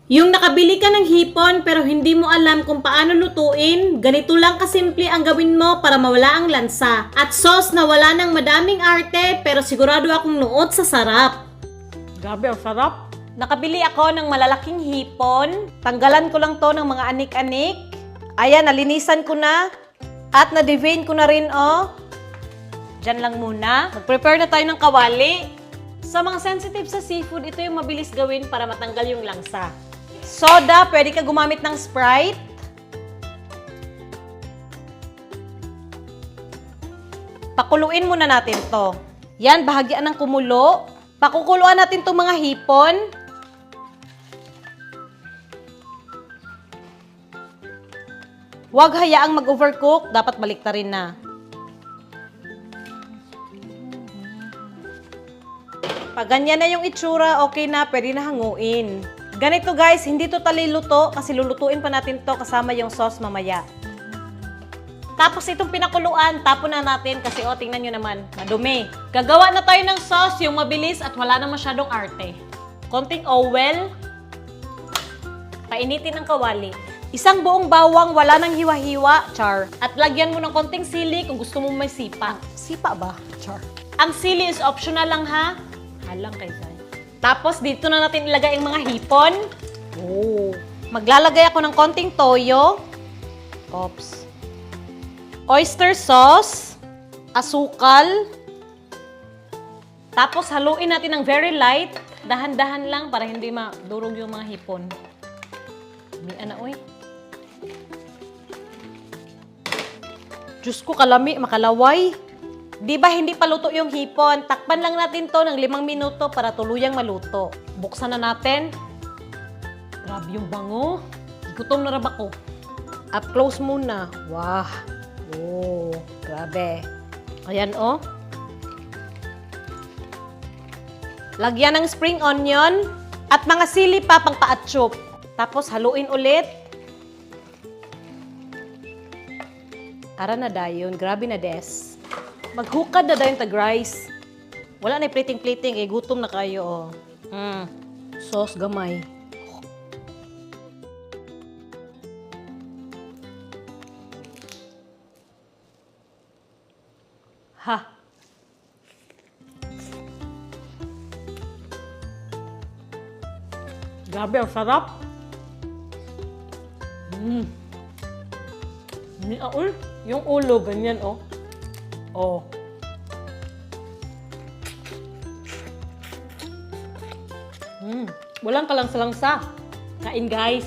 Yung nakabili ka ng hipon pero hindi mo alam kung paano lutuin, ganito lang kasimple ang gawin mo para mawala ang lansa. At sauce na wala ng madaming arte pero sigurado akong nuot sa sarap. Grabe, ang sarap. Nakabili ako ng malalaking hipon. Tanggalan ko lang to ng mga anik-anik. Ayan, nalinisan ko na. At na-devein ko na rin, oh. Diyan lang muna. Mag-prepare na tayo ng kawali. Sa mga sensitive sa seafood, ito yung mabilis gawin para matanggal yung langsa. Soda, pwede ka gumamit ng Sprite. Pakuluin muna natin to. Yan, bahagyaan ng kumulo. Pakukuluan natin itong mga hipon. Huwag hayaang mag-overcook, dapat baliktarin na. Pag ganyan na yung itsura, okay na, pwede na hanguin. Ganito guys, hindi to luto kasi lulutuin pa natin to kasama yung sauce mamaya. Tapos itong pinakuluan, tapon na natin kasi tingnan nyo naman, madumi. Gagawa na tayo ng sauce, yung mabilis at wala na masyadong arte. Konting oil. Painitin ng kawali. Isang buong bawang, wala nang hiwa-hiwa, char. At lagyan mo ng konting sili kung gusto mo may sipa. Sipa ba? Char. Ang sili is optional lang ha. Halang kay Zay. Tapos dito na natin ilagay ang mga hipon. Oh. Maglalagay ako ng konting toyo. Oops. Oyster sauce. Asukal. Tapos haluin natin ng very light. Dahan-dahan lang para hindi madurog yung mga hipon. Mian na, oy. Diyos ko, kalami, makalaway. Di ba hindi pa luto yung hipon? Takpan lang natin to ng 5 minuto para tuluyang maluto. Buksan na natin. Grabe yung bango. Gutom na raba ko. Up close muna. Wow. Oh, grabe. Ayan, oh. Lagyan ng spring onion at mga sili pa pang paatsyop. Tapos haluin ulit. Ara na dayon. Grabe na des. Maghukad na dayon tag rice. Wala na plating-plating. Gutom na kayo, oh. Sauce gamay. Ha. Grabe, ang sarap. Yung ulo, ganyan, oh. Oh. Walang kalangsa-langsa. Kain, guys.